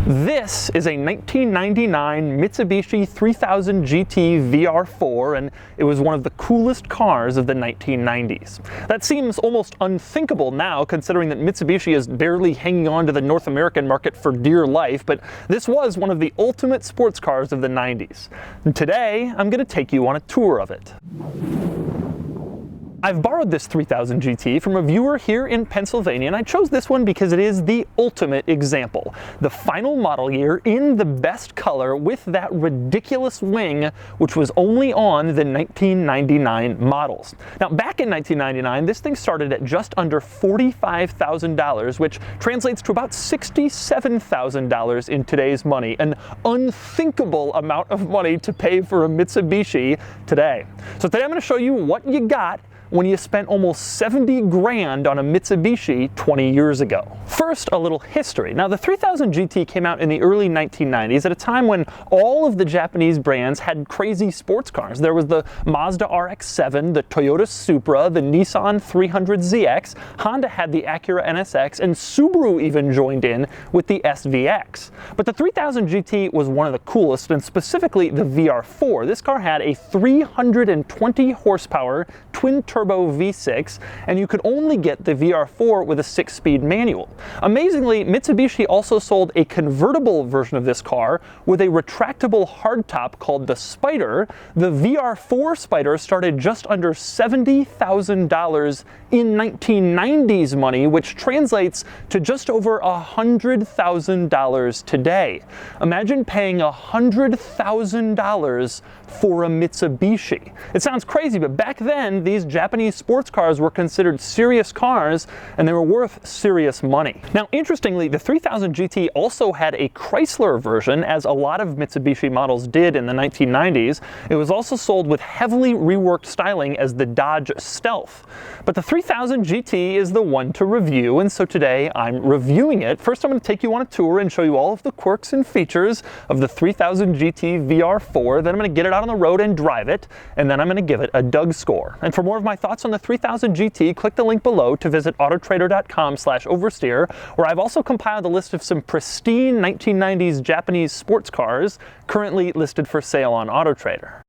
This is a 1999 Mitsubishi 3000GT VR-4, and it was one of the coolest cars of the 1990s. That seems almost unthinkable now, considering that Mitsubishi is barely hanging on to the North American market for dear life, but this was one of the ultimate sports cars of the 90s. And today, I'm going to take you on a tour of it. I've borrowed this 3000 GT from a viewer here in Pennsylvania, and I chose this one because it is the ultimate example. The final model year in the best color with that ridiculous wing, which was only on the 1999 models. Now, back in 1999, this thing started at just under $45,000, which translates to about $67,000 in today's money, an unthinkable amount of money to pay for a Mitsubishi today. So today I'm going to show you what you got when you spent almost 70 grand on a Mitsubishi 20 years ago. First, a little history. Now, the 3000 GT came out in the early 1990s at a time when all of the Japanese brands had crazy sports cars. There was the Mazda RX-7, the Toyota Supra, the Nissan 300ZX, Honda had the Acura NSX, and Subaru even joined in with the SVX. But the 3000 GT was one of the coolest, and specifically the VR-4. This car had a 320 horsepower twin-turbo V6, and you could only get the VR-4 with a 6-speed manual. Amazingly, Mitsubishi also sold a convertible version of this car with a retractable hardtop called the Spider. The VR-4 Spider started just under $70,000 in 1990s money, which translates to just over $100,000 today. Imagine paying $100,000 for a Mitsubishi. It sounds crazy, but back then, these Japanese sports cars were considered serious cars, and they were worth serious money. Now, interestingly, the 3000 GT also had a Chrysler version, as a lot of Mitsubishi models did in the 1990s. It was also sold with heavily reworked styling as the Dodge Stealth. But the 3000 GT is the one to review, and so today I'm reviewing it. First, I'm going to take you on a tour and show you all of the quirks and features of the 3000 GT VR-4. Then I'm going to get it out on the road and drive it, and then I'm going to give it a Doug score. And for more of my thoughts on the 3000 GT, click the link below to visit autotrader.com/oversteer, where I've also compiled a list of some pristine 1990s Japanese sports cars currently listed for sale on AutoTrader.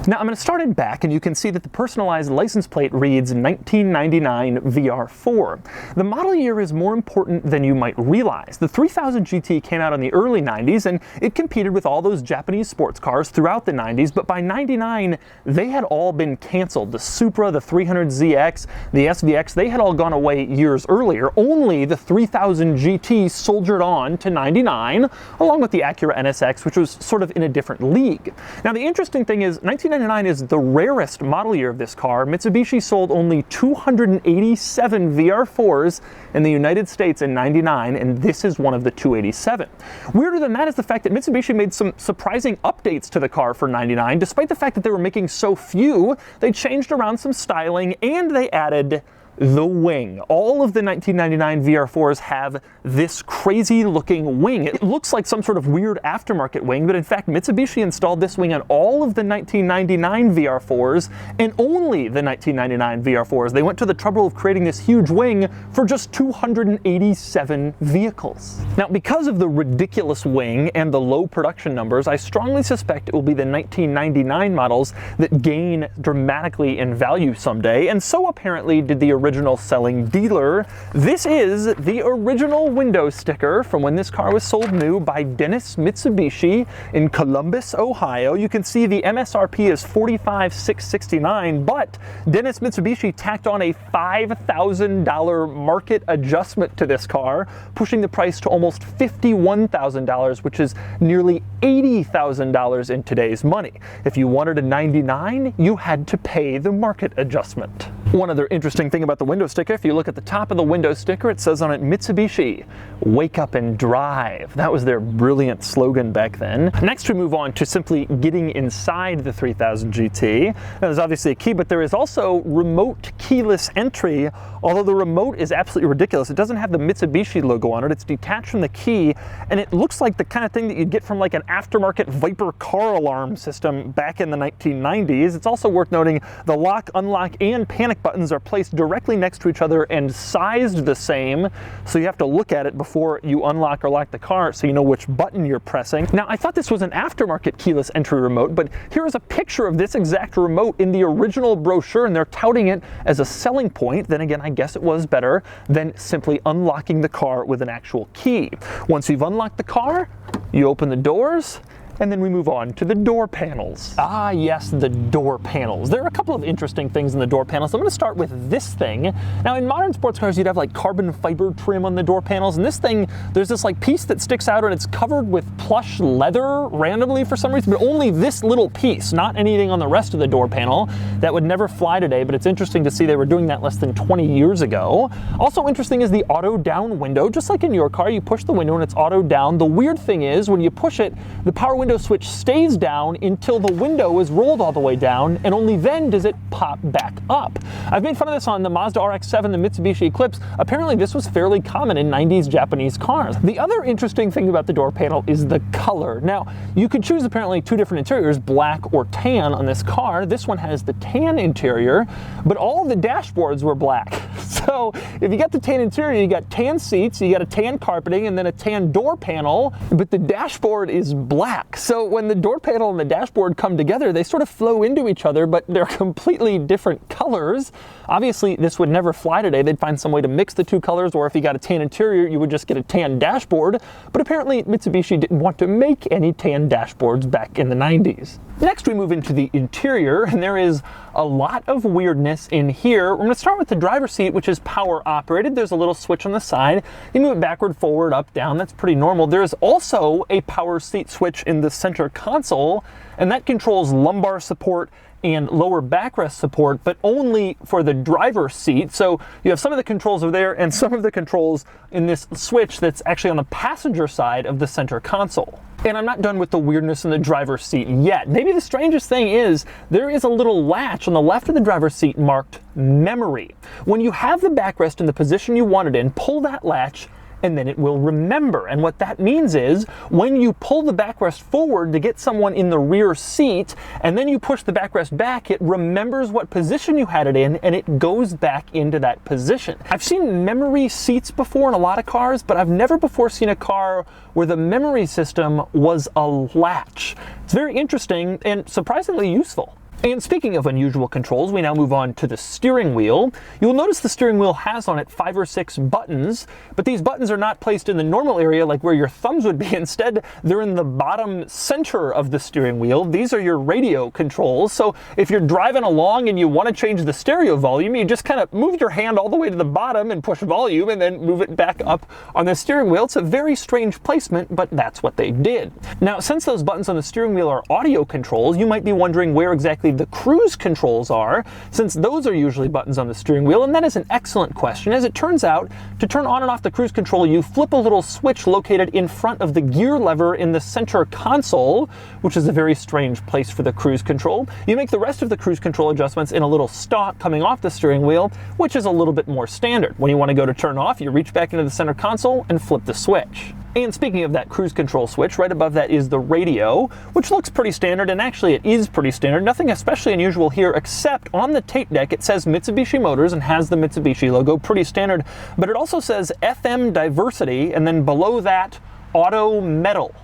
Now I'm going to start in back, and you can see that the personalized license plate reads 1999 VR-4. The model year is more important than you might realize. The 3000 GT came out in the early 90s, and it competed with all those Japanese sports cars throughout the 90s, but by 99 they had all been canceled. The Supra, the 300ZX, the SVX, they had all gone away years earlier. Only the 3000 GT soldiered on to 99, along with the Acura NSX, which was sort of in a different league. Now the interesting thing is, 1999 is the rarest model year of this car. Mitsubishi sold only 287 VR-4s in the United States in 99, and this is one of the 287. Weirder than that is the fact that Mitsubishi made some surprising updates to the car for 99. Despite the fact that they were making so few, they changed around some styling, and they added the wing. All of the 1999 VR-4s have this crazy looking wing. It looks like some sort of weird aftermarket wing, but in fact Mitsubishi installed this wing on all of the 1999 VR-4s, and only the 1999 VR-4s. They went to the trouble of creating this huge wing for just 287 vehicles. Now, because of the ridiculous wing and the low production numbers, I strongly suspect it will be the 1999 models that gain dramatically in value someday, and so apparently did the original selling dealer. This is the original window sticker from when this car was sold new by Dennis Mitsubishi in Columbus, Ohio. You can see the MSRP is $45,669, but Dennis Mitsubishi tacked on a $5,000 market adjustment to this car, pushing the price to almost $51,000, which is nearly $80,000 in today's money. If you wanted a 99, you had to pay the market adjustment. One other interesting thing about the window sticker, if you look at the top of the window sticker, it says on it, Mitsubishi, wake up and drive. That was their brilliant slogan back then. Next, we move on to simply getting inside the 3000 GT. Now, there's obviously a key, but there is also remote keyless entry, although the remote is absolutely ridiculous. It doesn't have the Mitsubishi logo on it. It's detached from the key, and it looks like the kind of thing that you'd get from like an aftermarket Viper car alarm system back in the 1990s. It's also worth noting the lock, unlock, and panic buttons are placed directly next to each other and sized the same, so you have to look at it before you unlock or lock the car so you know which button you're pressing. Now, I thought this was an aftermarket keyless entry remote, but here is a picture of this exact remote in the original brochure, and they're touting it as a selling point. Then again, I guess it was better than simply unlocking the car with an actual key. Once you've unlocked the car, you open the doors, and then we move on to the door panels. Ah, yes, the door panels. There are a couple of interesting things in the door panels. I'm going to start with this thing. Now, in modern sports cars, you'd have like carbon fiber trim on the door panels, and this thing, there's this like piece that sticks out, and it's covered with plush leather randomly for some reason, but only this little piece, not anything on the rest of the door panel. That would never fly today, but it's interesting to see they were doing that less than 20 years ago. Also interesting is the auto down window. Just like in your car, you push the window and it's auto down. The weird thing is, when you push it, the power window switch stays down until the window is rolled all the way down, and only then does it pop back up. I've made fun of this on the Mazda RX-7, the Mitsubishi Eclipse. Apparently this was fairly common in 90s Japanese cars. The other interesting thing about the door panel is the color. Now, you could choose apparently two different interiors, black or tan on this car. This one has the tan interior, but all of the dashboards were black. So if you got the tan interior, you got tan seats, you got a tan carpeting, and then a tan door panel, but the dashboard is black. So when the door panel and the dashboard come together, they sort of flow into each other, but they're completely different colors. Obviously, this would never fly today. They'd find some way to mix the two colors, or if you got a tan interior, you would just get a tan dashboard. But apparently, Mitsubishi didn't want to make any tan dashboards back in the 90s. Next, we move into the interior, and there is a lot of weirdness in here. We're going to start with the driver's seat, which is power operated. There's a little switch on the side. You move it backward, forward, up, down. That's pretty normal. There's also a power seat switch in the center console, and that controls lumbar support and lower backrest support, but only for the driver's seat. So you have some of the controls over there and some of the controls in this switch that's actually on the passenger side of the center console. And I'm not done with the weirdness in the driver's seat yet. Maybe the strangest thing is there is a little latch on the left of the driver's seat marked memory. When you have the backrest in the position you want it in, pull that latch and then it will remember. And what that means is when you pull the backrest forward to get someone in the rear seat, and then you push the backrest back, it remembers what position you had it in, and it goes back into that position. I've seen memory seats before in a lot of cars, but I've never before seen a car where the memory system was a latch. It's very interesting and surprisingly useful. And speaking of unusual controls, we now move on to the steering wheel. You'll notice the steering wheel has on it 5 or 6 buttons, but these buttons are not placed in the normal area like where your thumbs would be. Instead, they're in the bottom center of the steering wheel. These are your radio controls. So if you're driving along and you want to change the stereo volume, you just kind of move your hand all the way to the bottom and push volume and then move it back up on the steering wheel. It's a very strange placement, but that's what they did. Now, since those buttons on the steering wheel are audio controls, you might be wondering where exactly the cruise controls are, since those are usually buttons on the steering wheel, and that is an excellent question. As it turns out, to turn on and off the cruise control, you flip a little switch located in front of the gear lever in the center console, which is a very strange place for the cruise control. You make the rest of the cruise control adjustments in a little stalk coming off the steering wheel, which is a little bit more standard. When you want to go to turn off, you reach back into the center console and flip the switch. And speaking of that cruise control switch, right above that is the radio, which looks pretty standard, and actually it is pretty standard. Nothing especially unusual here, except on the tape deck it says Mitsubishi Motors and has the Mitsubishi logo, pretty standard, but it also says FM diversity, and then below that, auto metal.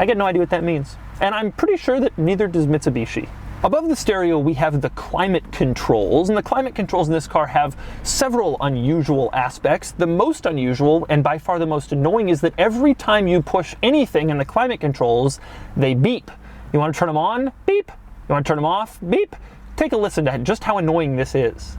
I get no idea what that means, and I'm pretty sure that neither does Mitsubishi. Above the stereo, we have the climate controls, and the climate controls in this car have several unusual aspects. The most unusual, and by far the most annoying, is that every time you push anything in the climate controls, they beep. You want to turn them on? Beep. You want to turn them off? Beep. Take a listen to just how annoying this is.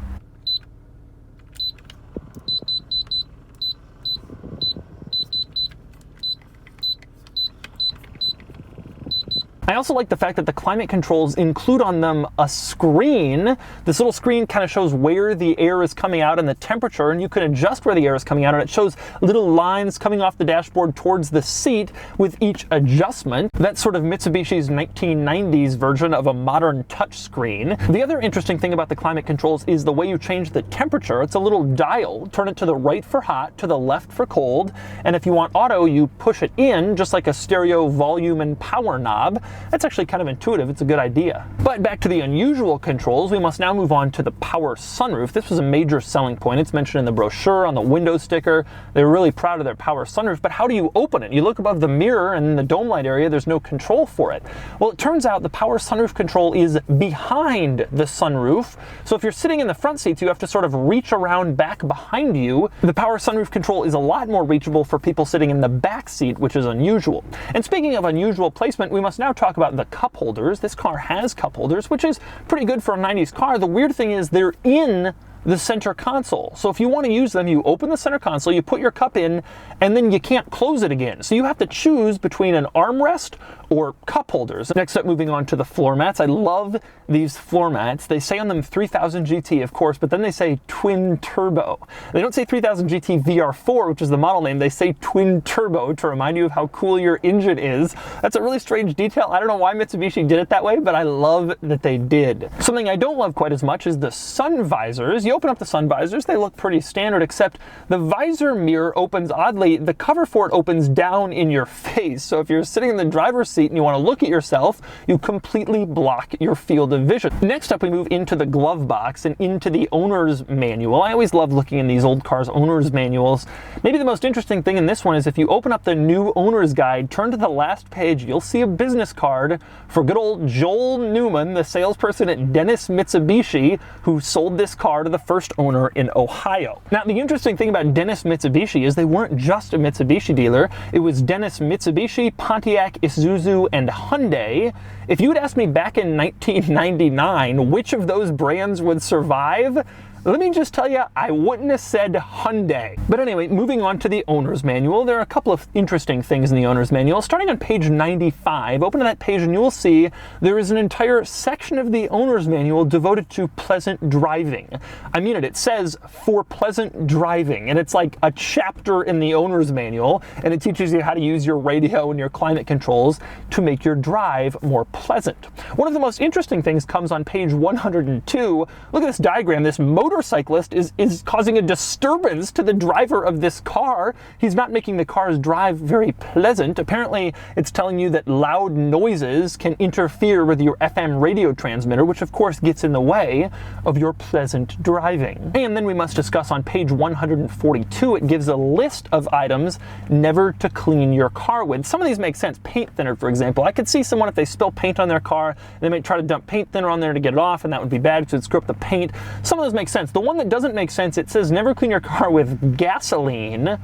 I also like the fact that the climate controls include on them a screen. This little screen kind of shows where the air is coming out and the temperature, and you can adjust where the air is coming out, and it shows little lines coming off the dashboard towards the seat with each adjustment. That's sort of Mitsubishi's 1990s version of a modern touchscreen. The other interesting thing about the climate controls is the way you change the temperature. It's a little dial. Turn it to the right for hot, to the left for cold, and if you want auto, you push it in, just like a stereo volume and power knob. that's actually kind of intuitive. It's a good idea. But back to the unusual controls, we must now move on to the power sunroof. This was a major selling point. It's mentioned in the brochure, on the window sticker. They were really proud of their power sunroof, but how do you open it? You look above the mirror and in the dome light area, there's no control for it. Well, it turns out the power sunroof control is behind the sunroof. So if you're sitting in the front seats, you have to sort of reach around back behind you. The power sunroof control is a lot more reachable for people sitting in the back seat, which is unusual. And speaking of unusual placement, we must now talk about the cup holders. This car has cup holders, which is pretty good for a 90s car. The weird thing is they're in the center console. So if you want to use them, you open the center console, you put your cup in, and then you can't close it again. So you have to choose between an armrest or cup holders. Next up, moving on to the floor mats. I love these floor mats. They say on them 3000 GT, of course, but then they say twin turbo. They don't say 3000 GT VR-4, which is the model name. They say twin turbo to remind you of how cool your engine is. That's a really strange detail. I don't know why Mitsubishi did it that way, but I love that they did. Something I don't love quite as much is the sun visors. You open up the sun visors, they look pretty standard, except the visor mirror opens oddly. The cover for it opens down in your face. So if you're sitting in the driver's seat and you want to look at yourself, you completely block your field of vision. Next up, we move into the glove box and into the owner's manual. I always love looking in these old cars' owner's manuals. Maybe the most interesting thing in this one is if you open up the new owner's guide, turn to the last page, you'll see a business card for good old Joel Newman, the salesperson at Dennis Mitsubishi, who sold this car to the first owner in Ohio. Now, the interesting thing about Dennis Mitsubishi is they weren't just a Mitsubishi dealer. It was Dennis Mitsubishi, Pontiac, Isuzu, and Hyundai. If you had asked me back in 1999 which of those brands would survive, let me just tell you, I wouldn't have said Hyundai. But anyway, moving on to the owner's manual, there are a couple of interesting things in the owner's manual. Starting on page 95, open to that page and you will see there is an entire section of the owner's manual devoted to pleasant driving. I mean it, it says for pleasant driving, and it's like a chapter in the owner's manual, and it teaches you how to use your radio and your climate controls to make your drive more pleasant. One of the most interesting things comes on page 102. Look at this diagram. This motorcyclist is causing a disturbance to the driver of this car. He's not making the car's drive very pleasant. Apparently, it's telling you that loud noises can interfere with your FM radio transmitter, which of course gets in the way of your pleasant driving. And then we must discuss on page 142, it gives a list of items never to clean your car with. Some of these make sense. Paint thinner, for example. I could see someone, if they spill paint on their car, they might try to dump paint thinner on there to get it off, and that would be bad because it'd screw up the paint. Some of those make sense. The one that doesn't make sense, it says never clean your car with gasoline.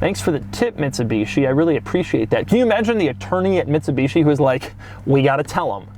Thanks for the tip, Mitsubishi. I really appreciate that. Can you imagine the attorney at Mitsubishi who's like, we gotta tell him.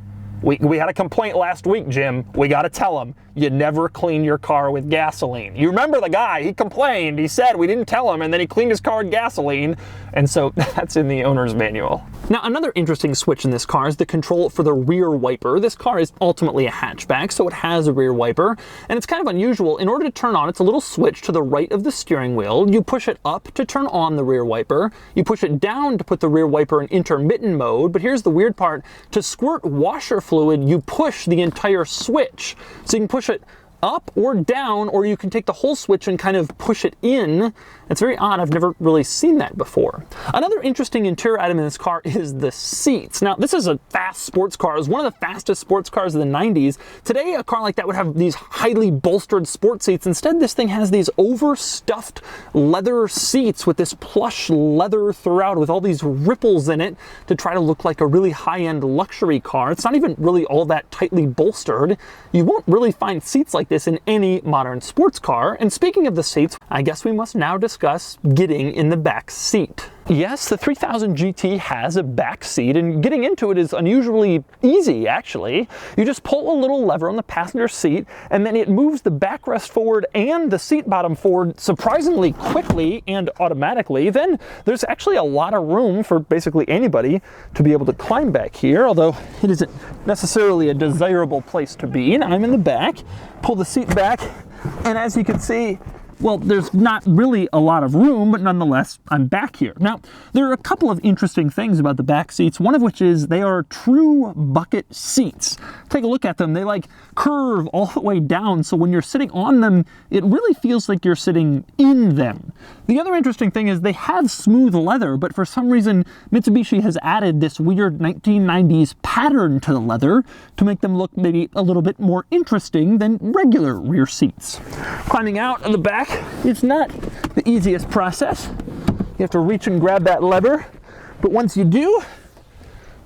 We had a complaint last week, Jim. We gotta tell him, you never clean your car with gasoline. You remember the guy, he complained, he said we didn't tell him, and then he cleaned his car with gasoline. And so that's in the owner's manual. Now, another interesting switch in this car is the control for the rear wiper. This car is ultimately a hatchback, so it has a rear wiper, and it's kind of unusual. In order to turn on, it's a little switch to the right of the steering wheel. You push it up to turn on the rear wiper. You push it down to put the rear wiper in intermittent mode, but here's the weird part. To squirt washer fluid, you push the entire switch. So you can push it up or down, or you can take the whole switch and kind of push it in. It's very odd. I've never really seen that before. Another interesting interior item in this car is the seats. Now, this is a fast sports car. It was one of the fastest sports cars of the 90s. Today, a car like that would have these highly bolstered sports seats. Instead, this thing has these overstuffed leather seats with this plush leather throughout with all these ripples in it to try to look like a really high-end luxury car. It's not even really all that tightly bolstered. You won't really find seats like this in any modern sports car. And speaking of the seats, I guess we must now discuss getting in the back seat. Yes, the 3000 GT has a back seat, and getting into it is unusually easy, actually. You just pull a little lever on the passenger seat, and then it moves the backrest forward and the seat bottom forward surprisingly quickly and automatically. Then there's actually a lot of room for basically anybody to be able to climb back here, although it isn't necessarily a desirable place to be. And I'm in the back, pull the seat back, and as you can see, well, there's not really a lot of room, but nonetheless, I'm back here. Now, there are a couple of interesting things about the back seats, one of which is they are true bucket seats. Take a look at them. They like curve all the way down, so when you're sitting on them, it really feels like you're sitting in them. The other interesting thing is they have smooth leather, but for some reason, Mitsubishi has added this weird 1990s pattern to the leather to make them look maybe a little bit more interesting than regular rear seats. Climbing out of the back, it's not the easiest process. You have to reach and grab that lever, but once you do,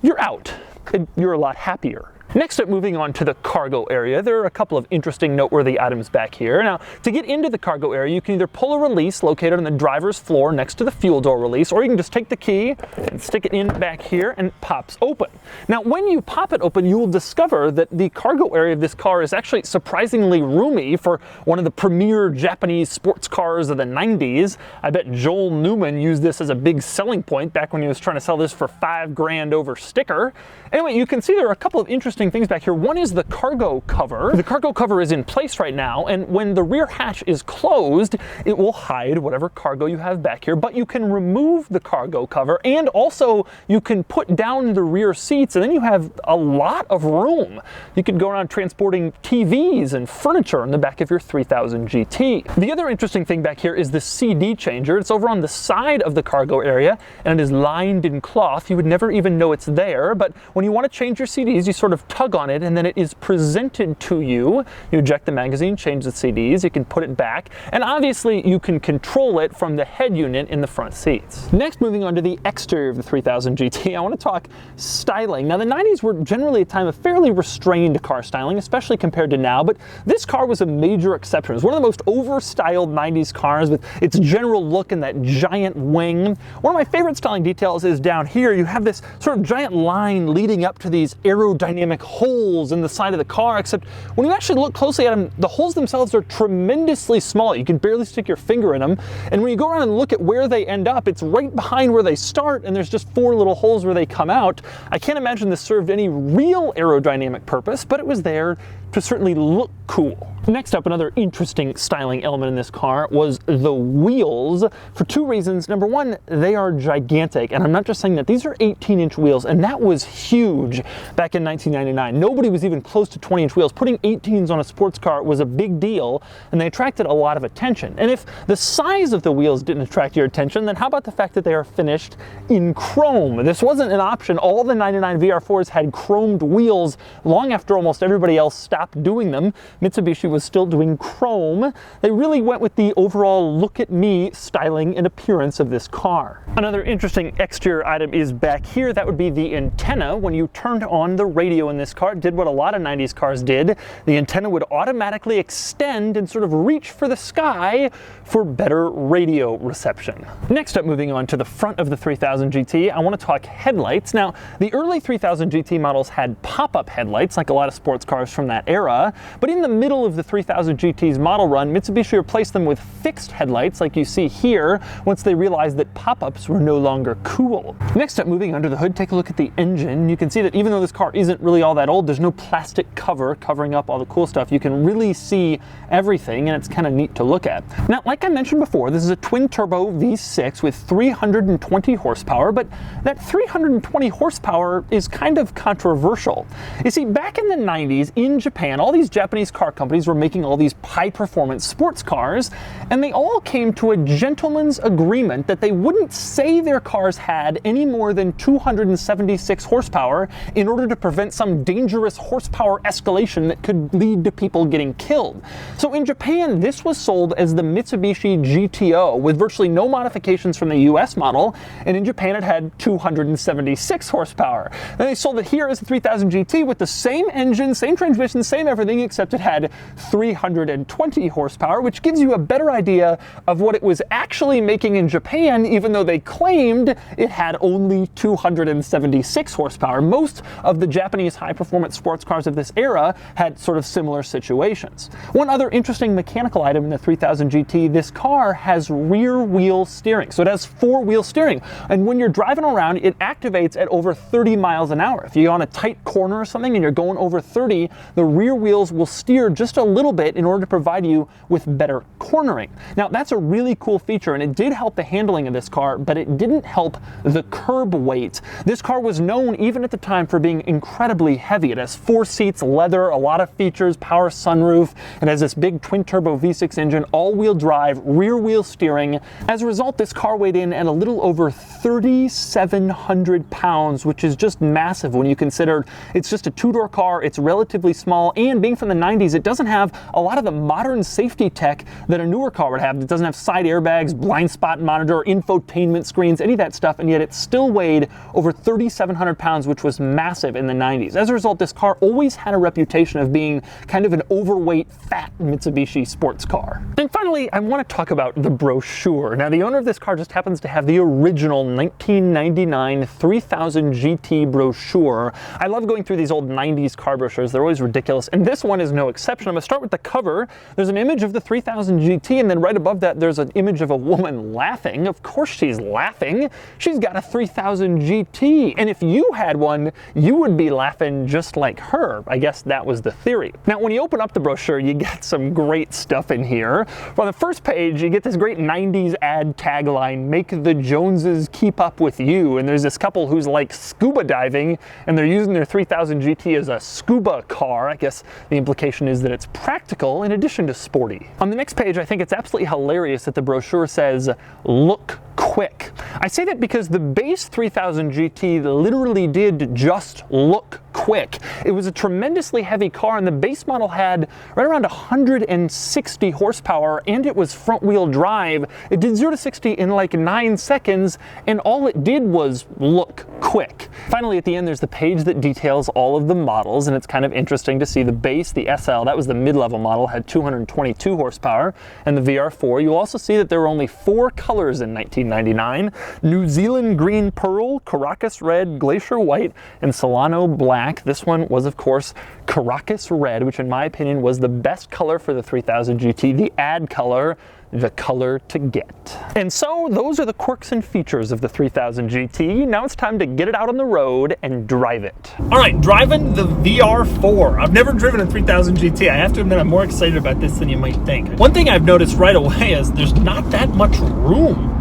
you're out, and you're a lot happier. Next up, moving on to the cargo area, there are a couple of interesting noteworthy items back here. Now, to get into the cargo area, you can either pull a release located on the driver's floor next to the fuel door release, or you can just take the key and stick it in back here and it pops open. Now, when you pop it open, you will discover that the cargo area of this car is actually surprisingly roomy for one of the premier Japanese sports cars of the 90s. I bet Joel Newman used this as a big selling point back when he was trying to sell this for $5 grand over sticker. Anyway, you can see there are a couple of interesting things back here. One is the cargo cover. The cargo cover is in place right now, and when the rear hatch is closed, it will hide whatever cargo you have back here, but you can remove the cargo cover, and also you can put down the rear seats, and then you have a lot of room. You could go around transporting TVs and furniture in the back of your 3000 GT. The other interesting thing back here is the CD changer. It's over on the side of the cargo area, and it is lined in cloth. You would never even know it's there, but when you want to change your CDs, you sort of tug on it and then it is presented to you. You eject the magazine, change the CDs, you can put it back, and obviously you can control it from the head unit in the front seats. Next, moving on to the exterior of the 3000 GT, I want to talk styling. Now, the 90s were generally a time of fairly restrained car styling, especially compared to now, but this car was a major exception. It was one of the most over-styled 90s cars with its general look and that giant wing. One of my favorite styling details is down here. You have this sort of giant line leading up to these aerodynamic holes in the side of the car, except when you actually look closely at them, the holes themselves are tremendously small. You can barely stick your finger in them, and when you go around and look at where they end up, it's right behind where they start, and there's just 4 little holes where they come out. I can't imagine this served any real aerodynamic purpose, but it was there to certainly look cool. Next up, another interesting styling element in this car was the wheels, for 2 reasons. Number one, they are gigantic, and I'm not just saying that. These are 18-inch wheels, and that was huge back in 1999. Nobody was even close to 20-inch wheels. Putting 18s on a sports car was a big deal, and they attracted a lot of attention. And if the size of the wheels didn't attract your attention, then how about the fact that they are finished in chrome? This wasn't an option. All the 99 VR4s had chromed wheels long after almost everybody else stopped doing them. Mitsubishi was still doing chrome. They really went with the overall look-at-me styling and appearance of this car. Another interesting exterior item is back here. That would be the antenna. When you turned on the radio in this car, it did what a lot of 90s cars did. The antenna would automatically extend and sort of reach for the sky for better radio reception. Next up, moving on to the front of the 3000 GT, I want to talk headlights. Now, the early 3000 GT models had pop-up headlights, like a lot of sports cars from that era, but in the middle of the 3000 GT's model run, Mitsubishi replaced them with fixed headlights like you see here once they realized that pop-ups were no longer cool. Next up, moving under the hood, take a look at the engine. You can see that even though this car isn't really all that old, there's no plastic cover covering up all the cool stuff. You can really see everything, and it's kind of neat to look at. Now, like I mentioned before, this is a twin-turbo V6 with 320 horsepower, but that 320 horsepower is kind of controversial. You see, back in the 90s in Japan, all these Japanese car companies were making all these high-performance sports cars, and they all came to a gentleman's agreement that they wouldn't say their cars had any more than 276 horsepower in order to prevent some dangerous horsepower escalation that could lead to people getting killed. So in Japan, this was sold as the Mitsubishi GTO with virtually no modifications from the US model, and in Japan it had 276 horsepower. Then they sold it here as the 3000 GT with the same engine, same transmission, same everything, except it had 320 horsepower, which gives you a better idea of what it was actually making in Japan, even though they claimed it had only 276 horsepower. Most of the Japanese high-performance sports cars of this era had sort of similar situations. One other interesting mechanical item in the 3000 GT, this car has rear wheel steering. So it has 4-wheel steering, and when you're driving around, it activates at over 30 miles an hour. If you're on a tight corner or something and you're going over 30, the rear wheels will steer just a little bit in order to provide you with better cornering. Now, that's a really cool feature, and it did help the handling of this car, but it didn't help the curb weight. This car was known, even at the time, for being incredibly heavy. It has 4 seats, leather, a lot of features, power sunroof. It has this big twin-turbo V6 engine, all-wheel drive, rear-wheel steering. As a result, this car weighed in at a little over 3,700 pounds, which is just massive when you consider it's just a 2-door car, it's relatively small, and being from the 90s, it doesn't have a lot of the modern safety tech that a newer car would have. It doesn't have side airbags, blind spot monitor, infotainment screens, any of that stuff, and yet it still weighed over 3,700 pounds, which was massive in the 90s. As a result, this car always had a reputation of being kind of an overweight, fat Mitsubishi sports car. And finally, I want to talk about the brochure. Now, the owner of this car just happens to have the original 1999 3000 GT brochure. I love going through these old 90s car brochures. They're always ridiculous, and this one is no exception. I'm going to start with the cover. There's an image of the 3000 GT, and then right above that, there's an image of a woman laughing. Of course she's laughing. She's got a 3000 GT, and if you had one, you would be laughing just like her. I guess that was the theory. Now, when you open up the brochure, you get some great stuff in here. On the first page, you get this great 90s ad tagline, "Make the Joneses keep up with you," and there's this couple who's like scuba diving, and they're using their 3000 GT as a scuba car. I guess the implication is that it's practical in addition to sporty. On the next page, I think it's absolutely hilarious that the brochure says, "Look quick." I say that because the base 3000 GT literally did just look quick. It was a tremendously heavy car, and the base model had right around 160 horsepower, and it was front-wheel drive. It did 0 to 60 in like 9 seconds, and all it did was look quick. Finally, at the end, there's the page that details all of the models, and it's kind of interesting to see the base, the SL, that was the mid-level model, had 222 horsepower, and the VR-4. You'll also see that there were only 4 colors in 1999: New Zealand green pearl, Caracas red, glacier white, and Solano black. This one was, of course, Caracas red, which in my opinion was the best color for the 3000 GT, the ad color, the color to get. And so those are the quirks and features of the 3000 GT. Now it's time to get it out on the road and drive it. All right, driving the VR-4. I've never driven a 3000 GT. I have to admit I'm more excited about this than you might think. One thing I've noticed right away is there's not that much room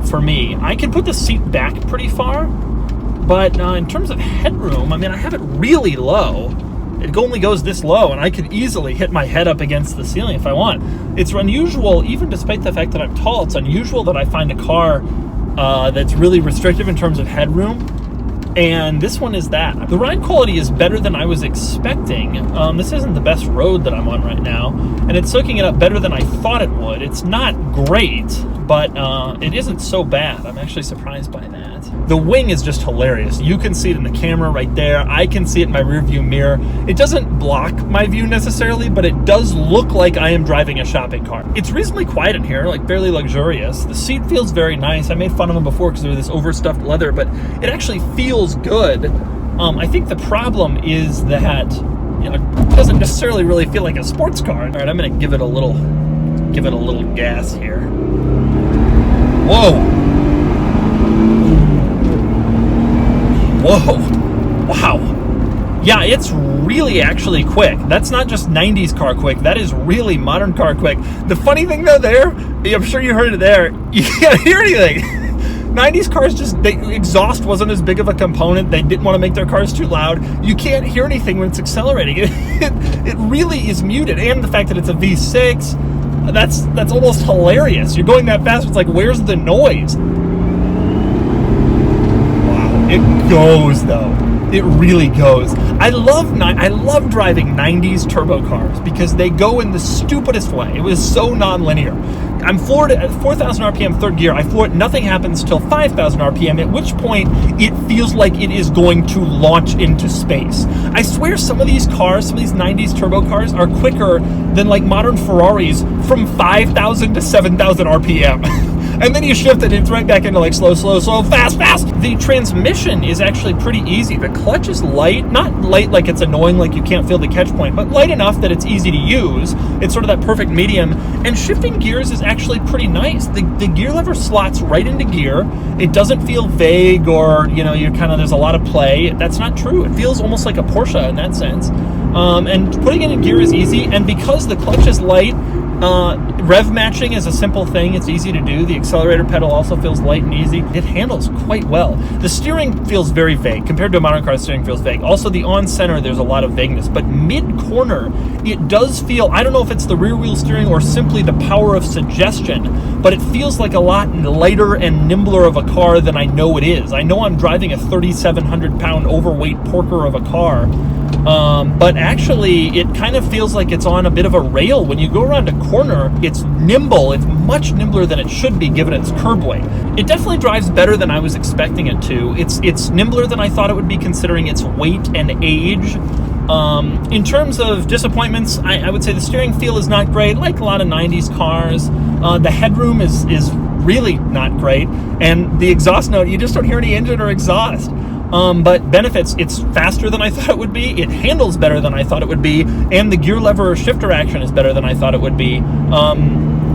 for me. I can put the seat back pretty far, but in terms of headroom, I mean, I have it really low. It only goes this low, and I could easily hit my head up against the ceiling if I want. It's unusual, even despite the fact that I'm tall, it's unusual that I find a car that's really restrictive in terms of headroom, and this one is that. The ride quality is better than I was expecting. This isn't the best road that I'm on right now, and it's soaking it up better than I thought it would. It's not great, but it isn't so bad. I'm actually surprised by that. The wing is just hilarious. You can see it in the camera right there. I can see it in my rear view mirror. It doesn't block my view necessarily, but it does look like I am driving a shopping cart. It's reasonably quiet in here, like barely luxurious. The seat feels very nice. I made fun of them before because they were this overstuffed leather, but it actually feels good. I think the problem is that, you know, it doesn't necessarily really feel like a sports car. All right, I'm gonna give it a little gas here. Whoa. Whoa, wow. Yeah, it's really actually quick. That's not just 90s car quick, that is really modern car quick. The funny thing though there, I'm sure you heard it there, you can't hear anything. 90s cars the exhaust wasn't as big of a component. They didn't want to make their cars too loud. You can't hear anything when it's accelerating. It really is muted. And the fact that it's a V6, that's almost hilarious. You're going that fast, it's like, where's the noise? It goes though. It really goes. I love driving 90s turbo cars because they go in the stupidest way. It was so non-linear. I'm floored at 4,000 RPM third gear. I floor it, nothing happens till 5,000 RPM, at which point it feels like it is going to launch into space. I swear some of these cars, some of these 90s turbo cars are quicker than like modern Ferraris from 5,000 to 7,000 RPM. And then you shift it and it's right back into like slow, slow, slow, fast, fast. The transmission is actually pretty easy. The clutch is light, not light like it's annoying, like you can't feel the catch point, but light enough that it's easy to use. It's sort of that perfect medium. And shifting gears is actually pretty nice. The gear lever slots right into gear. It doesn't feel vague or, you know, you're kind of, there's a lot of play. That's not true. It feels almost like a Porsche in that sense. and putting it in gear is easy, and because the clutch is light, rev matching is a simple thing. It's easy to do. The accelerator pedal also feels light and easy. It handles quite well. The steering feels very vague. Compared to a modern car, steering feels vague. Also, the on-center, there's a lot of vagueness, but mid-corner, it does feel, I don't know if it's the rear-wheel steering or simply the power of suggestion, but it feels like a lot lighter and nimbler of a car than I know it is. I know I'm driving a 3,700-pound overweight porker of a car, but actually it kind of feels like it's on a bit of a rail. When you go around a corner, it's nimble. It's much nimbler than it should be given its curb weight. It definitely drives better than I was expecting it to. It's nimbler than I thought it would be considering its weight and age. In terms of disappointments, I would say the steering feel is not great, like a lot of 90s cars. The headroom is really not great, and the exhaust note, you just don't hear any engine or exhaust. But benefits, it's faster than I thought it would be, it handles better than I thought it would be, and the gear lever shifter action is better than I thought it would be.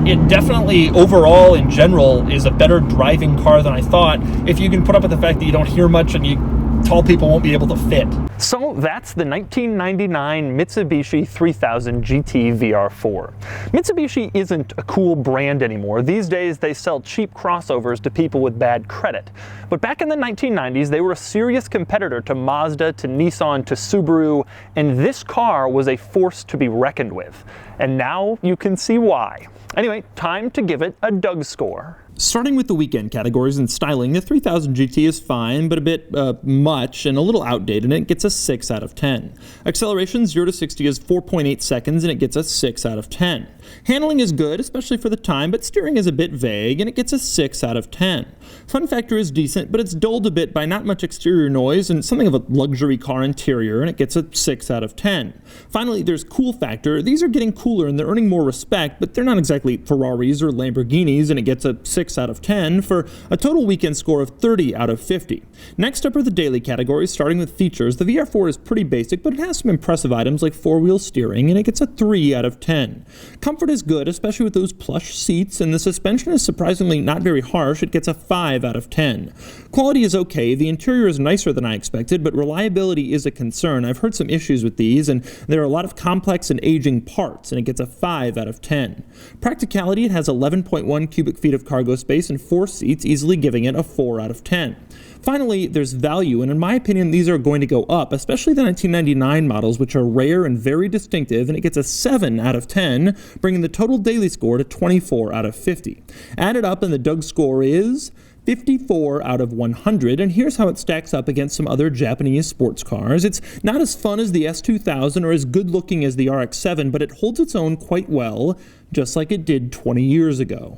It definitely, overall, in general, is a better driving car than I thought, if you can put up with the fact that you don't hear much and tall people won't be able to fit. So that's the 1999 Mitsubishi 3000GT VR-4. Mitsubishi isn't a cool brand anymore. These days they sell cheap crossovers to people with bad credit. But back in the 1990s they were a serious competitor to Mazda, to Nissan, to Subaru, and this car was a force to be reckoned with. And now you can see why. Anyway, time to give it a Doug score. Starting with the weekend categories and styling, the 3000GT is fine, but a bit much and a little outdated, and it gets a 6 out of 10. Acceleration 0 to 60 is 4.8 seconds, and it gets a 6 out of 10. Handling is good, especially for the time, but steering is a bit vague, and it gets a 6 out of 10. Fun factor is decent, but it's dulled a bit by not much exterior noise and something of a luxury car interior, and it gets a 6 out of 10. Finally, there's cool factor. These are getting cooler and they're earning more respect, but they're not exactly Ferraris or Lamborghinis, and it gets a 6 out of 10 for a total weekend score of 30 out of 50. Next up are the daily categories, starting with features. The VR-4 is pretty basic, but it has some impressive items like 4-wheel steering, and it gets a 3 out of 10. Comfort is good, especially with those plush seats, and the suspension is surprisingly not very harsh. It gets a 5 out of 10. Quality is okay. The interior is nicer than I expected, but reliability is a concern. I've heard some issues with these, and there are a lot of complex and aging parts, and it gets a 5 out of 10. Practicality, it has 11.1 cubic feet of cargo space and 4 seats, easily giving it a 4 out of 10. Finally, there's value, and in my opinion, these are going to go up, especially the 1999 models, which are rare and very distinctive, and it gets a 7 out of 10, bringing the total daily score to 24 out of 50. Added up, and the Doug score is 54 out of 100, and here's how it stacks up against some other Japanese sports cars. It's not as fun as the S2000 or as good looking as the RX-7, but it holds its own quite well, just like it did 20 years ago.